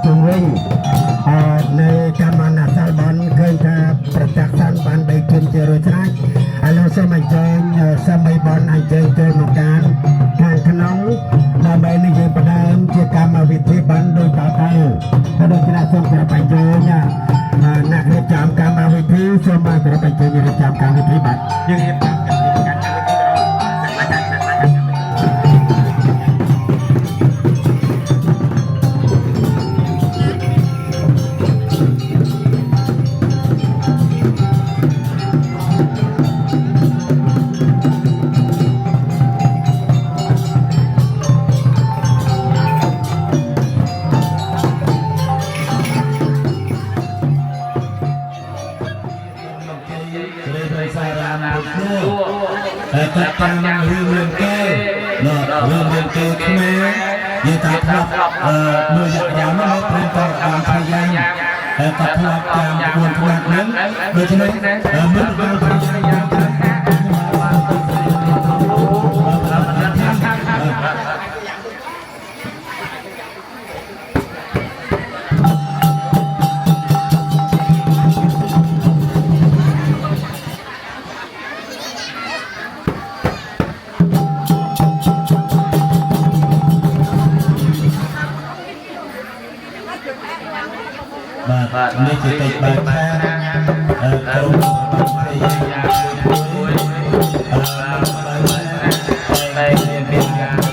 ជំវិញនៅកម្មណាសាលបនឃើញថាប្រចាក់សានបានបីជិនជារួចស្រេចឥឡូវសូមអញ្ជើញសមីបនអញ្ជើញចូលមកការខាងក្នុងដើម្បីនិយាយផ្ដើមជាកម្មវិធីបានដោយតទៅហើយដូច្នេះសូមគោរពអញ្ជើញអ្នករៀបចំកម្មវិធីសូមគោរពអញ្ជើញរៀបចំកម្មវិធីបាទយើងរៀបចំកម្មវិធីបាទតែតាមរឿងគេរឿងគេខ្មែរនិយាយថាធ្លាប់មើលយ៉ាងណាព្រមទាំងបានพยายามក៏ធ្លាប់តាមក្បួនខ្នាតហ្នឹងដូច្នេះមិនបានพยายามបាទនេះជាកិច្ចបាត់ថាក្រុមប្រតិយាយ៉ាងមួយតែមានការ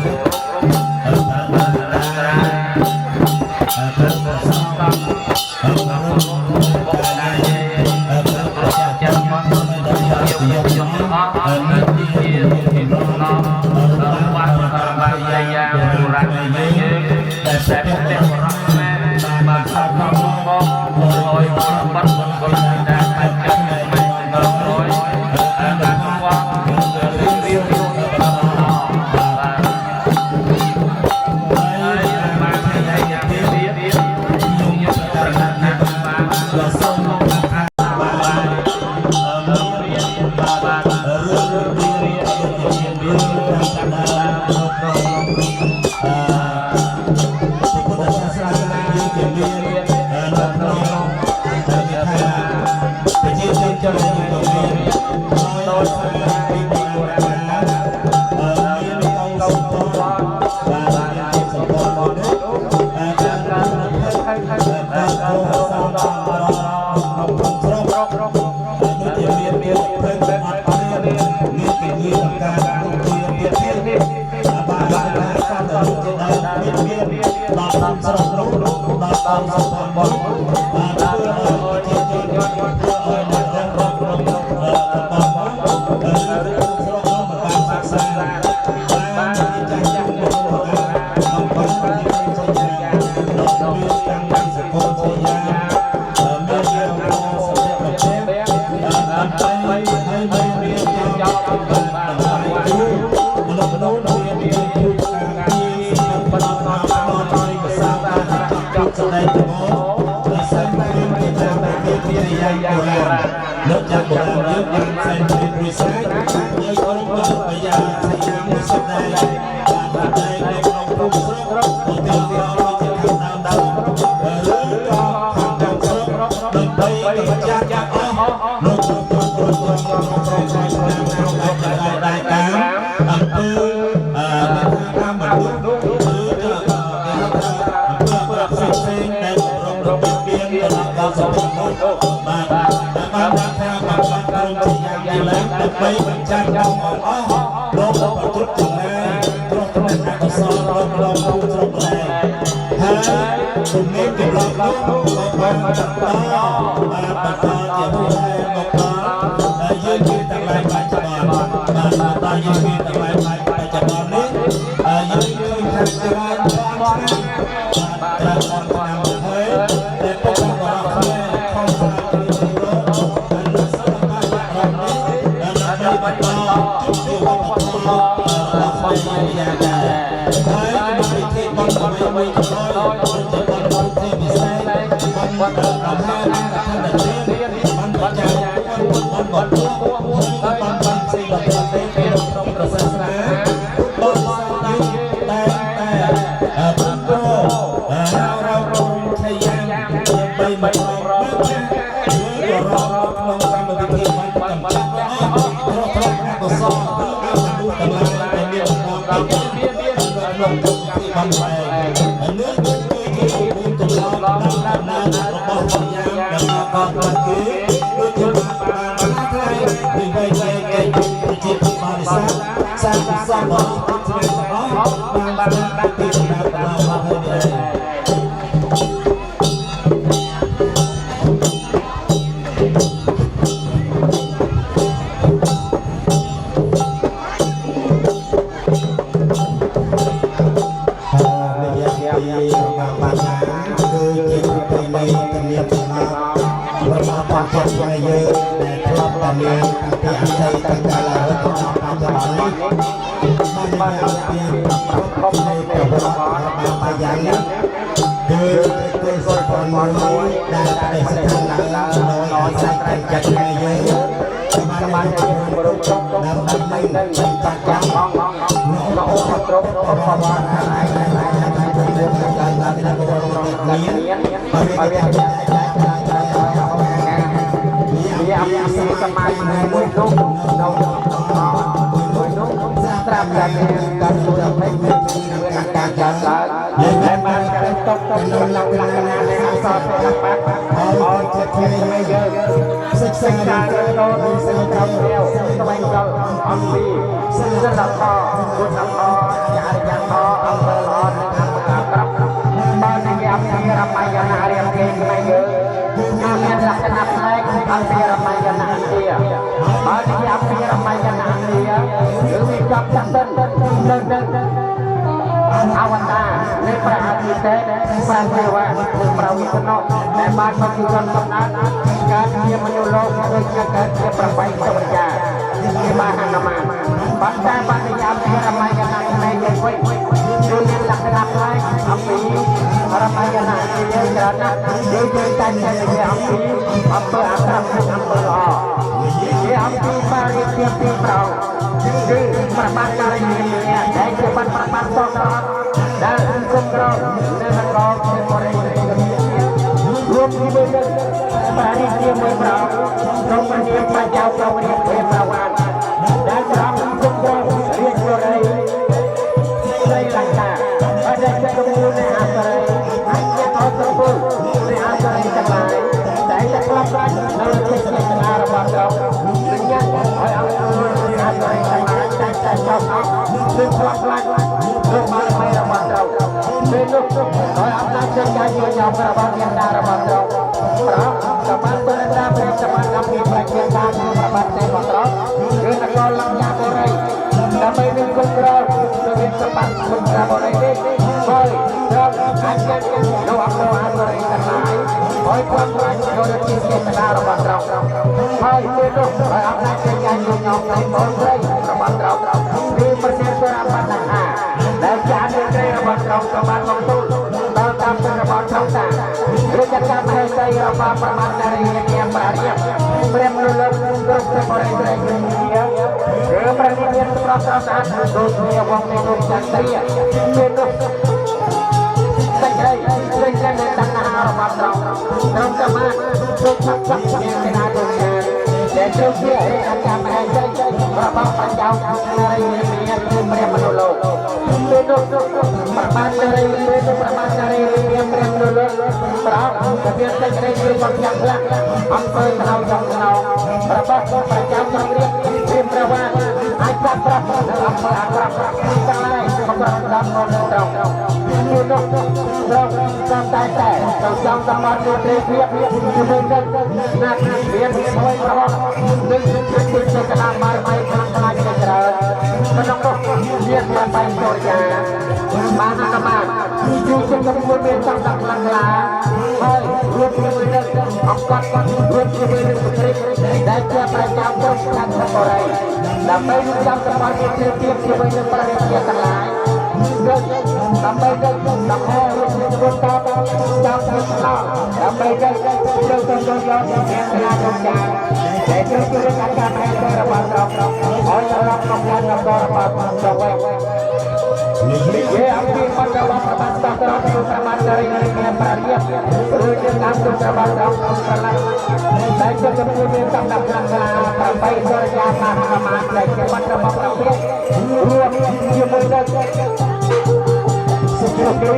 សេចក្តី រួមជា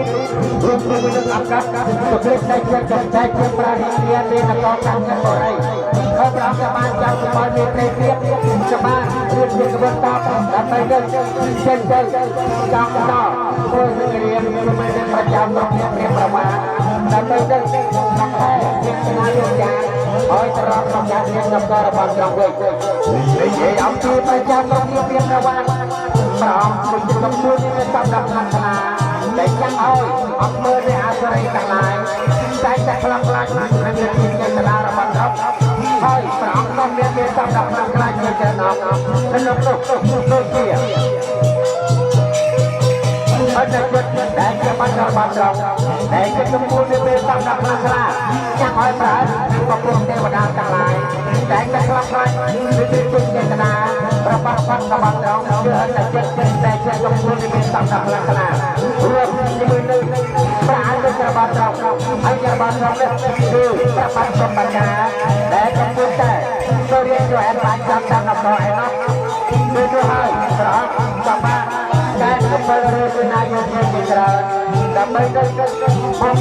មួយនឹងឱកាសប្រកបតែជាចែកជាប្រាជ្ញានៃនគរខាងបរិយហើយព្រះអង្គបានចាត់សម្បល់មានព្រៃព្រៀបច្បាស់រៀបជាក្បួនតបដើម្បីនឹងចេញទៅចំដល់ធ្វើនឹងរៀនជាមួយនឹងប្រចាំរបស់ព្រះប្រមាដើម្បីនឹងក្នុងខែជាស្នាមយ៉ាងហើយត្រង់ក្នុងការរៀននគររបស់ត្រង់វិញនិយាយអំពីប្រចាំរបស់ព្រះប្រមាព្រះអង្គជាកំពូលនៃសម្រាប់ខាងណាតែចាំឲ្យអង្គមើលនៃអាស្រ័យទាំងឡាយតែខ្លាំងខ្លាចនឹងជាចេតនារបស់ត្រង់ហើយព្រះអង្គក៏មានសម្រាប់ខាងខ្លាចជាចំណងក្នុងនោះជាអត់ចិត្តដែលជាបាត់របស់ត្រង់ដែលជាកំពូលនៃពេលសម្រាប់ខាងខ្លាចចាំឲ្យប្រើប្រពន្ធទេវតាទាំងឡាយតែខ្លាំងខ្លាចនឹងជាចេតនារបស់បាត់របស់ត្រង់គឺអត់ចិត្តតែជាកំពូលនៃពេលសម្រាប់ខាងខ្លាចរួមជាមួយនឹងប្រាជ្ញារបស់ត្រង់ហើយរបស់ត្រង់នេះគឺប្របាត់សម្បត្តិដែលកំពុងតែចូលរៀនចូលអែនបានចាប់តាមនគរឯណោះគឺទៅហើយប្រហែលសម្បត្តិតែពលរដ្ឋនាយកជាច្រើនដើម្បីទៅមក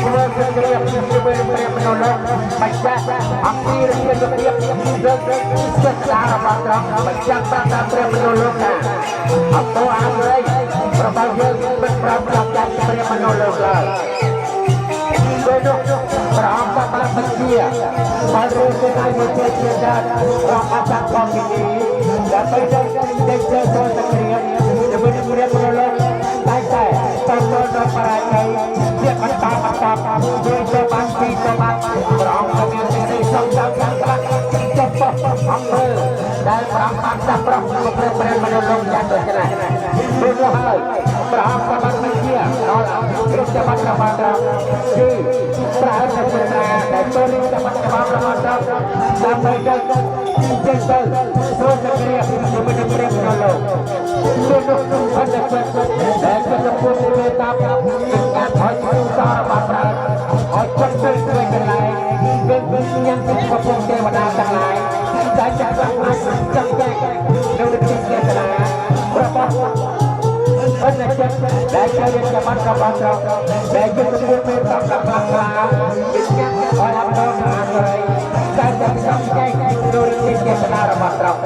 ធ្វើគ្រាជាមួយព្រះមនោលោកបញ្ជាក់អំពីរបៀបរបៀបសិក្សារបស់ត្រង់បញ្ជាក់តាមព្រះមនោលោកថាអបអរអីរបស់យើងមិនប្រាប់ចាប់ចាត់ព្រះមនោលោកឡើយដោយនោះព្រះអង្គបានបញ្ជាបានរៀបចំឲ្យជាច្រើនរបស់អាចារ្យផងនេះដើម្បីទៅចូលទៅគ្រាជាមួយព្រះមនោលោកតែទៅដល់បរិយាជាបន្តដោយទៅបានពីទៅបានព្រះអង្គមានសេចក្តីសុខដល់យ៉ាងខ្លាំងចាប់អង្គើដែលព្រះអង្គបានចាប់ប្រោះព្រះមនោលោកយ៉ាងដូចនេះព្រោះហើយព្រះអង្គបានបញ្ជាដល់អង្គគ្រប់ច្បាប់របស់ត្រង់គឺប្រើតែចេតនាដែលចូលរៀនច្បាប់របស់ត្រង់ដើម្បីទៅចេញទៅធ្វើសក្តិជាមួយនឹងព្រះមនោលោកព្រោះនោះអត់តែដែលជាកំពុងមានតាមការថយចុះរបស់ប្រើឲ្យចិត្តទៅធ្វើកន្លែងគឺញ៉ាំពីកំពុងទេវតាទាំងឡាយតែចាក់អាចចាំតែនៅក្នុងចេតនារបស់អត់តែដែលជាកម្មរបស់ត្រង់ដែលជាកំពុងមានតាមការខ្លាំងខ្លាគឺញ៉ាំឲ្យអត់ដល់អាស្រ័យតែចាំតែនៅក្នុងចេតនារបស់ត្រង់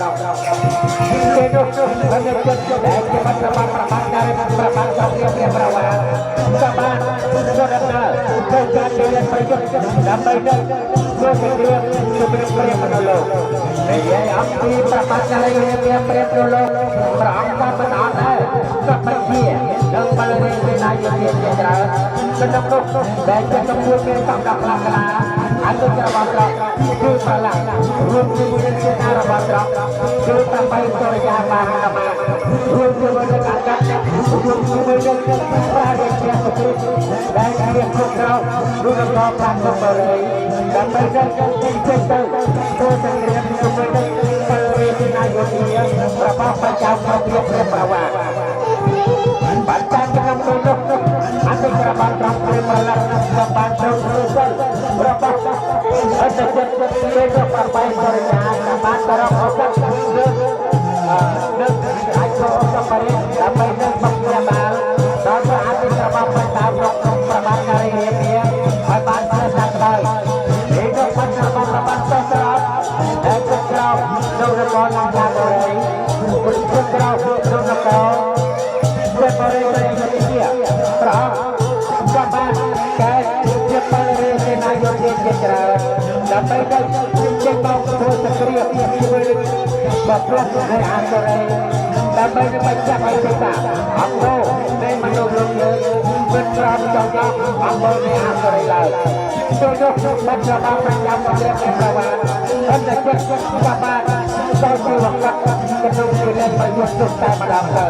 គេនោះអត់តែដែលជារបស់ប្រមាណការប្រមាណរបស់ព្រះប្រវត្តិសម្បានសុទ្ធតែទៅការរៀនប្រយុទ្ធដើម្បីទៅធ្វើសេចក្តីជំរុញព្រះមនោលោកនិយាយអំពីប្រមាណការរៀនព្រះមនោលោកព្រះអង្គបានបន្តដែរក៏បញ្ជានឹងបរិយាកាសនាយកជាច្រើនក្នុងនោះដែលជាកំពូលមានសម្រាប់ខ្លាំងក្លាអនុត្តររបស់ត្រង់គឺប្រឡាក់រួមជាមួយនឹងចេតនារបស់ត្រង់គឺដើម្បីសុរិយាបានរួមជាមួយនឹងអាកាសរួមជាមួយនឹងប្រាជ្ញាសុគ្រីស្ទដែលជាគ្រប់គ្រងរូបរាងប្រាក់បរិយដើម្បីទៅចេញទៅធ្វើសង្គ្រាមជាមួយនឹងពលរដ្ឋនាយករបស់ប្រជាជនព្រះប្រវត្តិបានតាមក្នុងនោះអន្តរបានត្រង់ព្រះប្រឡាក់សម្បានត្រូវសិលរបស់អន្តរជាតិពេលទៅប្របែកបរិយាបានតរអកនឹងអាចចូលសម្បរិយដើម្បីនឹងបព្វបាលដល់ព្រះអន្តរបានតាមក្នុងប្រមាណការីរៀបឲ្យបានស្អាតដល់នេះទៅបានបានស្អាតដល់តែក្រៅនៅរកឡើងតាមបរិយគុណក្រៅនៅរកព្រះបរិយជាប្រអប់ក៏បានកែជាបរិយសេនាយកជាច្រើនដើម្បីទៅចេញមកធ្វើសក្តិជាមួយនឹងបព្វនៃអាសរ័យដើម្បីនឹងបញ្ជាក់ឲ្យទេតាអង្គនៃមនុស្សលោកយើងមិនប្រាប់ចង់ដល់អង្គនៃអាសរ័យឡើយចូលយកបាត់របស់ប្រចាំព្រះប្រវត្តិអន្តរជាតិក៏បានចូលជាវត្តក្នុងជំនាញប្រយុទ្ធទុកតែម្ដងទៅ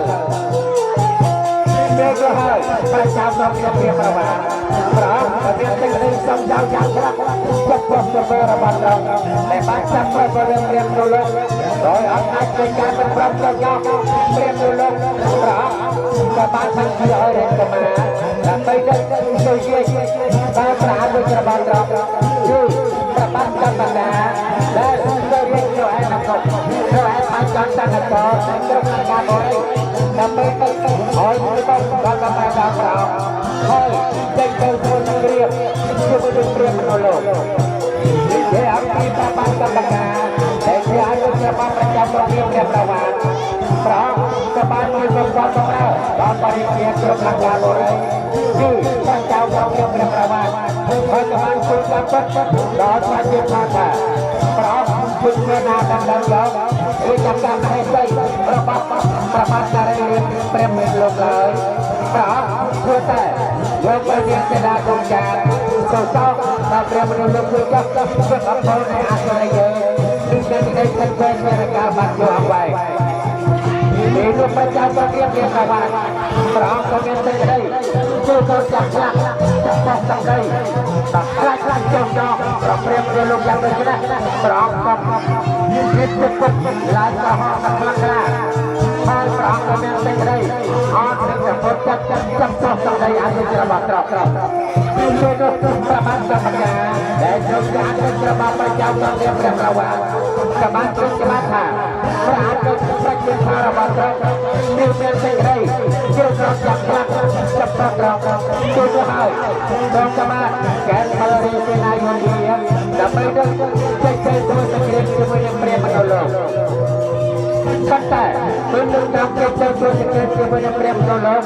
ពេលទៅហើយប្រជាជនរបស់ព្រះប្រវត្តិប្រអប់មានសេចក្តីសុខយ៉ាងខ្លាំងចិត្តប្រសើររបស់ត្រង់ដែលបានចាប់ព្រះបរមរាជលោកដោយអត់អាចធ្វើការមិនប្រាប់ប្រយោជន៍ព្រះលោកប្រអប់ក៏បានបញ្ជាឲ្យរាជកុមារដើម្បីទៅជាបានប្រាជ្ញារបស់ត្រង់គឺប្របាត់កម្មតាដែលទៅរៀនចូលឯនគរចូលឯបានចង់ សាកតក្រុមការបរិយាដើម្បីទៅឲ្យទៅដល់កម្ពុជាក្រោមហើយចេញទៅធ្វើសង្គ្រាមជាមួយនឹងព្រាហ្មណ៍មនុស្សលោកជាអំពីប្រព័ន្ធកម្មការដែលជាអនុប្រព័ន្ធប្រចាំប្រទេសព្រះប្រវត្តិប្រងក៏បានជួយបង្កើតបម្រើដល់បរិយាក្រុមការបរិយាគឺព្រះចៅប្រទេសព្រះប្រវត្តិហើយក៏បានជួយតាមពិតដល់ប្រជាជនថាប្រងជួយមានអាដាមដល់យកគឺចាំតាមហេតុស្អីរបស់ប្រមាណការរៀនព្រះមេលោកឡើយប្រងធ្វើតែយកទៅមានសេនាគមចារសោកដល់ព្រះមនុស្សលោកជួយចោះធ្វើអំពើនៃអសុរយើងគឺមានតែខិតខំធ្វើការបាត់យកអង្វែងពីលោកប្រចាំប្រទេសព្រះប្រវត្តិប្រងក៏មានសេចក្តីជួយទៅចាក់ឆ្លាក់ចាក់បោះទឹកដីតែខ្លាចចុះចោលប្រព្រះមនុស្សលោកយ៉ាងដូចនេះប្រងក៏មានចិត្តពុកឡើងប្រហោដល់ខ្លាំងខ្លាហើយប្រងក៏មានសេចក្តីអត់នឹងប្រពុតចាប់ចោលទឹកដីអនុច្របាត្រប់គឺលោកប្រមាណកម្មការដែលចូលការទៅប្របាប្រចាំប្រទេសព្រះប្រវត្តិក៏បានត្រួតច្បាស់ថាប្រអាទទៅប្រជាជនរបស់ត្រង់មានសេចក្តីជ្រើសរើសចាប់ខ្លាំងចាប់ត្រង់ជួយទៅហើយដល់កម្មាកែបរិយាសេនាយោធាដើម្បីទៅចេញទៅធ្វើសង្គ្រាមជាមួយនឹងព្រះមនុស្សលោកប៉ុន្តែពេលនឹងតាមទៅធ្វើសង្គ្រាមជាមួយនឹងព្រះមនុស្សលោក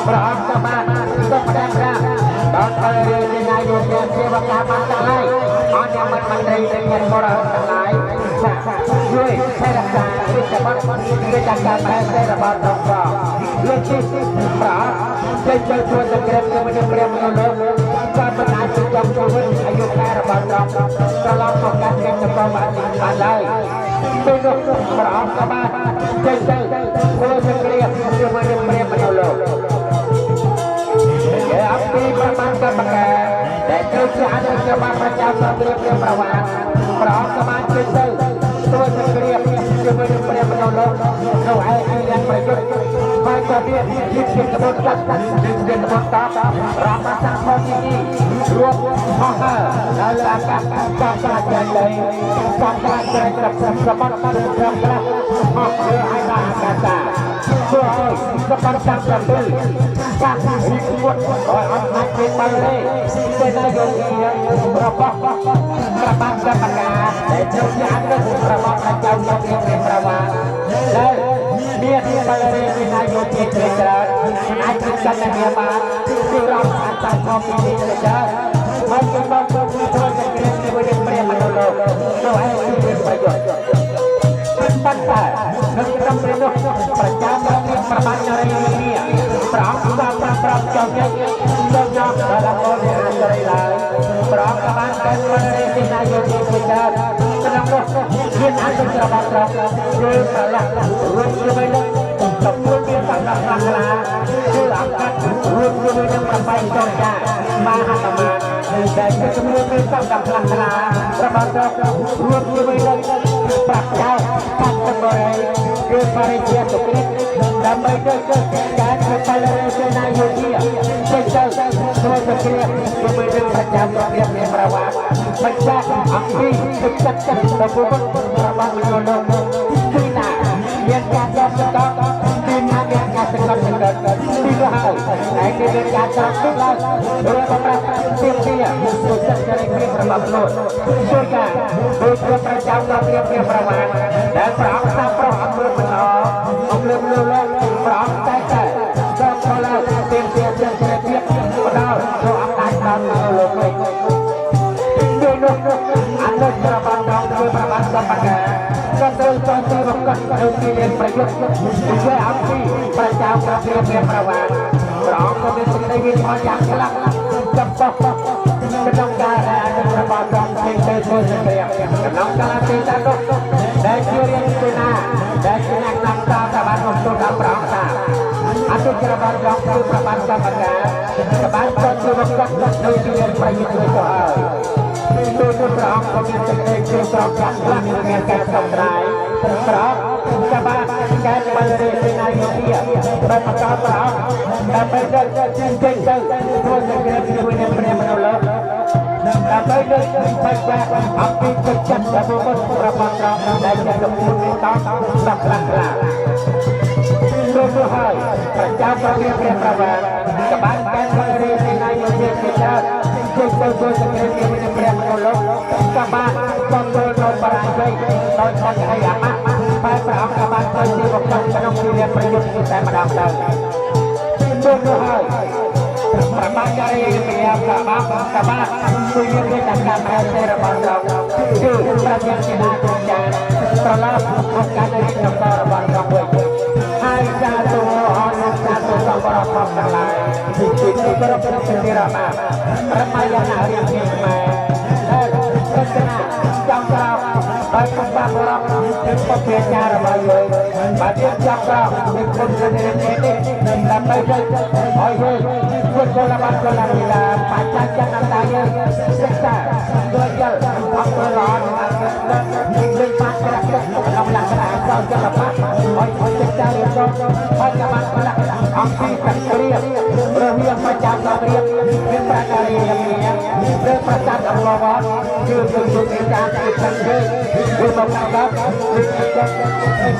ព្រះអង្គក៏បានទៅផ្ដាំប្រាដល់បរិយាសេនាយោធាសេវកាបានទាំងឡាយអញ្ញមន្តមន្ត្រីនៃបរិយាទាំងឡាយជួយថែរក្សាវិជ្ជាបទវិជ្ជាការផ្សេងរបស់ត្រង់លោកទីប្រាចេញទៅធ្វើសង្គ្រាមជាមួយនឹងព្រះមនុស្សលោកក៏មិនអាចទៅចំជីវិតអាយុកាលរបស់ត្រង់ត្រឡប់មកកាន់គេទៅបានឡើយពេលនោះព្រះអង្គក៏បានចេញទៅធ្វើសង្គ្រាមជាមួយនឹងព្រះមនុស្សលោកអំពីប្រមាណកម្មការដែលត្រូវជាអនុជាបានប្រចាំប្រទេសព្រះប្រវត្តិព្រះអង្គក៏បានចេញទៅធ្វើសង្គ្រាមជាមួយនឹងព្រះមនុស្សលោកនៅឯទីយ៉ាងប្រយុទ្ធហើយក៏មានជាក្បួនកាត់ជាក្បួនតបរដ្ឋសាស្ត្រផងទីនេះរួមហោះហើរនៅលើអាកាសតាមប្រាជ្ញាដីតាមប្រាជ្ញារបស់សម្បត្តិរបស់ព្រះហោះលើឯណាអាកាសធ្វើឲ្យសម្បត្តិតាមប្រទេសការរីកពួតឲ្យអត់អាចពេញបានទេសេនាយោធារបស់ប្របាក់កម្មការដែលចូលជាអនុរបស់ប្រជាជនព្រះប្រវត្តិដែលមានបរិយាសេនាយោធាជាច្រើនអាចជួយកាន់តែមានបានពីរដ្ឋអាសាធំពីនេះទៅច្រើនហើយក៏បានធ្វើសង្គ្រាមជាមួយនឹងព្រះមនុស្សលោកទៅឲ្យមានប្រយោជន៍ប៉ុន្តែនៅក្នុងព្រះនោះប្រចាំមានប្រមាណរយៈនេះប្រងក៏ប្រាប់ចង់យកដល់ដល់អរិយអរិយឡើយប្រងក៏បានកែបរិយាសេនាយោធាជាច្រើនក្នុងនោះមានអនុច្របាត្រង់គឺប្រឡាក់រួមជាមួយនឹងកំពុងមានសម្រាប់ខ្លាគឺអង្គការរួមជាមួយនឹងប្របីចរចាមហាសមាដែលជាជំនួយមានសម្រាប់ខ្លារបស់ត្រង់រួមជាមួយនឹងប្រាក់ចៅកាត់បរិយាគឺបរិយាសុខដើម្បីទៅការធ្វើបរិយាសេនាយោធាចេញទៅធ្វើសង្គ្រាមជាមួយនឹងប្រជាជនព្រះប្រវត្តិបញ្ជាក់អំពីទឹកចិត្តរបស់មនុស្សលោកពីណាមានការយកទៅពីណាមានការសង្កត់ពីនោះហើយតែគេមានការចោទទៅឡើងឬបម្រើទាមទារទៅចិត្តចរិតភាពរបស់មនុស្សជួយការដោយព្រះប្រជាជនព្រះប្រវត្តិដែលប្រអប់សាប្រោះអំពើមិនល្អអំលើមនុស្សលោកប្រអប់តែដល់ទៅឡើងទាមទារចិត្តចរិតភាពបដល់ទៅអំណាចដល់មនុស្សលោកវិញដោយនោះអនុច្របាត្រង់ធ្វើប្រមាណសម្បត្តិក៏ត្រូវចង់ទៅបង្កើតនៅទីលានប្រយុទ្ធជាអំពីប្រជាជនព្រះប្រវត្តិប្រងក៏មានសេចក្តីវិធានយ៉ាងខ្លាំងចំពោះក្នុងការអនុច្របាត្រង់ទៅធ្វើសង្គ្រាមក្នុងកាលពីតានោះដែលជារៀនសេនាដែលជាអ្នកនำតាមបានមកចូលដល់ប្រងថាអនុច្របាត្រង់គឺប្រមាណកម្មការក៏បានចង់ទៅបង្កើតនៅទីលានប្រយុទ្ធទៅហើយទូទៅព្រះអង្គក៏មានសេចក្តីជ្រៅស្រស់ខ្លាំងមានការស្រុកត្រែងព្រះអង្គក៏បានកែបរិយាសេនាយោធាបានបង្កើតព្រះអង្គដើម្បីទៅចេញទៅធ្វើសង្គ្រាមជាមួយនឹងព្រះមនុស្សលោកដើម្បីលើកទឹកចិត្តអំពីទឹកចិត្តរបស់ព្រះរបស់ត្រង់ដែល ជាកំពុងតោដល់ខ្លាំងចូលហើយប្រចាំប្រវាព្រះប្រវាក្បាច់កែប្ររីពីណៃមកជាច្រើនជួយទៅសង្គ្រាមពីព្រះមនោលោកក្បាច់បំរើដល់បរាជ័យដោយខនឲ្យអាម៉ាក់បែបព្រះអង្គក្បាច់ទៅជាបំពេញក្នុងវិរិយប្រយុទ្ធតែម្ដងទៅចូលហើយប្រមាណការីពីអាក្បាច់ជួយមានតែការប្រែសេរបស់เราគឺប្រញាប់ជាដាគចាត្រឡប់មកការរីករបស់เราវិញហើយចាទូអរលោកចាទូសម្រាប់ផងទាំងឡាយទីគ្រប់គ្រងទីរមារមយានរៀបរៀងខ្មែរហើយរចនាចំក្រោមហើយគំបាបរំទឹកពពាចារបស់យើងបាទយើងចំក្រោមមានគុណជំនឿនេះដើម្បីឲ្យយើងជួយកលបានកលវិឡាបច្ចៈចន្ទតាយើងសិក្សាដោយយល់អំពើល្អនឹងបានក្រាក់ក្នុងលក្ខណៈអសរចលបៈឲ្យសិក្សារៀនសូត្រហើយក៏បានលក្ខណៈអំពីសង្គ្រាមរវាងប្រចាំសង្គ្រាមមានប្រការីយ៉ាងនេះឬប្រចាំអង្លវត្តគឺមានការទីសង្គ្រាមគឺមកដល់គឺចិត្ត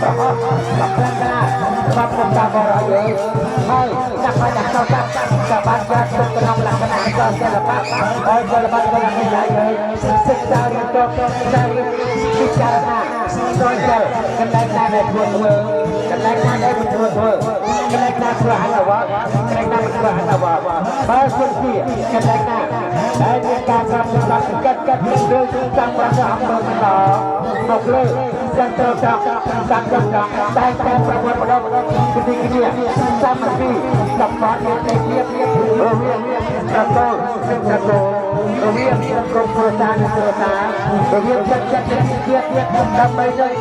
ប្រហោះប្រកាសបាត់តាមបរិយាហើយចាក់បាច់ចូលកាប់ក៏បានចាត់ទុកក្នុងលក្ខណៈអសរចលបៈហើយចលបៈក៏មានដែរសិក្សារៀនសូត្រពិចារណាដោយតែកន្លែងណាដែលធ្វើកន្លែងណាដែលមិនធ្វើកន្លែងណាធ្វើអនុវត្តកន្លែងណាមិនធ្វើអនុវត្តបើសិនជាកន្លែងណាដែលមានការប្រព្រឹត្តកាត់ឬចាំប្រកាសអំពើមិនល្អមកលើចឹងត្រូវតាមតែប្រវត្តិម្ដងគតិគ្នាសាមគ្គីតំបន់នៃភាពរវាងប្រកបនិងប្រកបរវាងក្រុមគ្រួសារនិងគ្រួសាររវាងចិត្តជាតិដើម្បីឲ្យ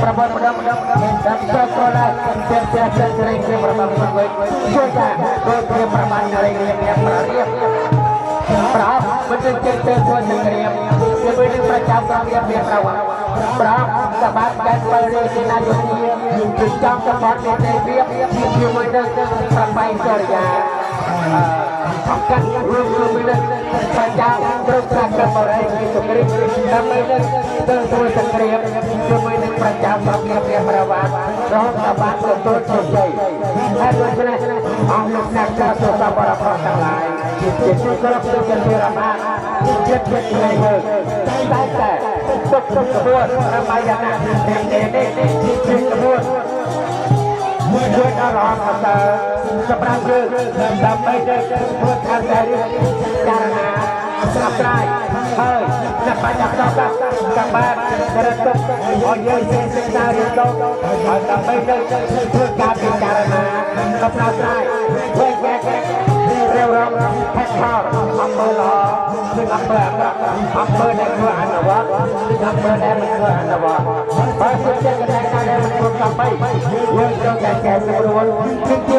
ប្រវត្តិម្ដងដើម្បីក៏ឡើងចិត្តរៀងរៀងរបស់mìnhជួយថាដោយព្រាប្រមាណរៀងប្ររៀបប្រោមិនចេះទៅធ្វើសង្គ្រាមជាមួយនឹងប្រជាប្រដ្ឋមានប្រវត្តិប្រោសបាតកែបរិយាណាយុធាគឺចង់សម្បត្តិនៃភាពជាមួយនឹងប្របីចរិយាសំខាន់រួមមានប្រជាគ្រប់គ្រងបរិយាសង្គ្រាមដើម្បីនឹងទៅធ្វើសង្គ្រាមជាមួយនឹងប្រជាប្រដ្ឋមានប្រវត្តិរហូតដល់បានទទួលជោគជ័យហើយដូច្នេះអង្គលោកអ្នកចាត់ទុកបរិបទទាំងឡាយជាទីគ្រប់គ្រងជារមាចិត្តនៃយើងតែទុកក្បួនរមយានៈនេះជាក្បួនជួយដល់រហ័សសម្រាប់យើងដើម្បីទៅធ្វើការតែចារណាស្រាប់ត្រៃហើយអ្នកបាច់ដល់កាបានរត់ទុកឲ្យយើងសិក្សារៀនសូត្រហើយដើម្បីទៅធ្វើការពិចារណាសម្រាប់ត្រៃវិញរាវរងហេតុផលអំពើល្អគឺអំពើអាក្រក់អំពើដែលធ្វើអនុវត្តអំពើដែលមិនធ្វើអនុវត្តបើសិនជាកន្លែងណាដែលមិនធ្វើដើម្បីយើងត្រូវតែកែសម្រួលជា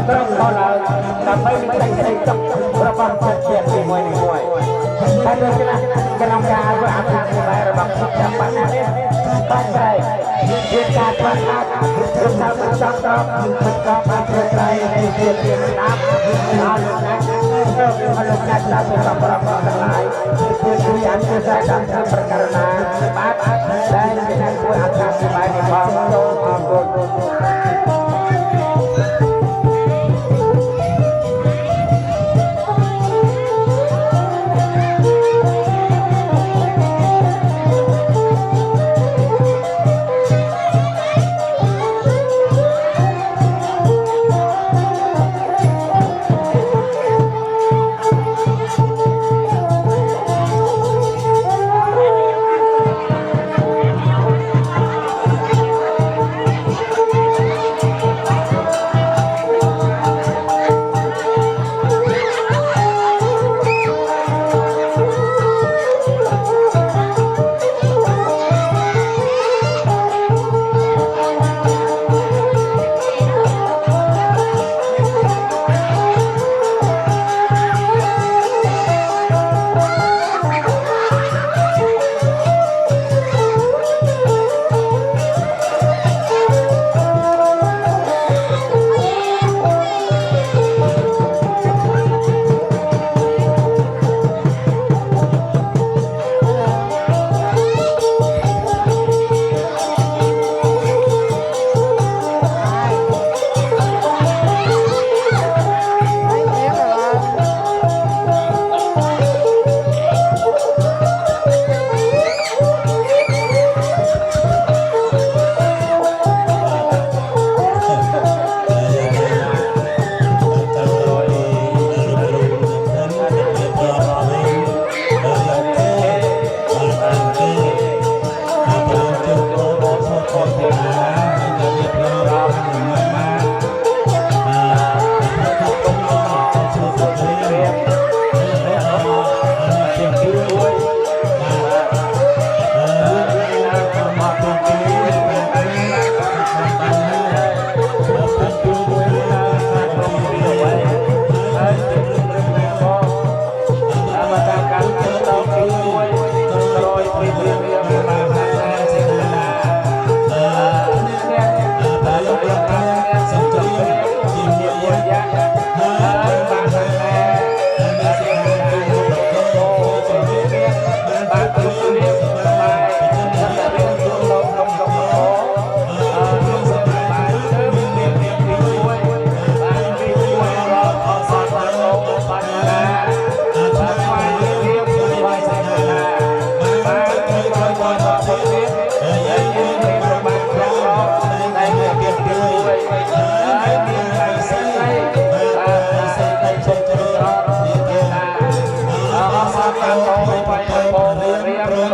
ត្រូវខលឡើងដើម្បីមានសេចក្តីសុខរបស់ប្រជាជាតិមួយហើយដូចនេះក្នុងការធ្វើអត្ថប្រយោជន៍របស់ប្រជាបណ្ណានេះបានតែជាការផ្លាស់ប្ដូររំសាយមិនសមស្របមិនក៏បានប្រស្រ័យនៃជាណាប់ដល់លោកអ្នកតាមសម្រាប់ទាំងឡាយគឺជួយអនុសាសន៍តាមប្រការណាបាទដែលមានគួរអត្ថប្រយោជន៍នេះផងសូមអរគុណ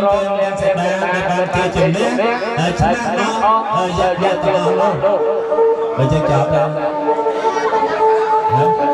រងទាំងសេនាដែលបានជាជំនះហើយឆ្នះដល់ហើយយកទាំងអស់នោះបើចេះចប់ដល់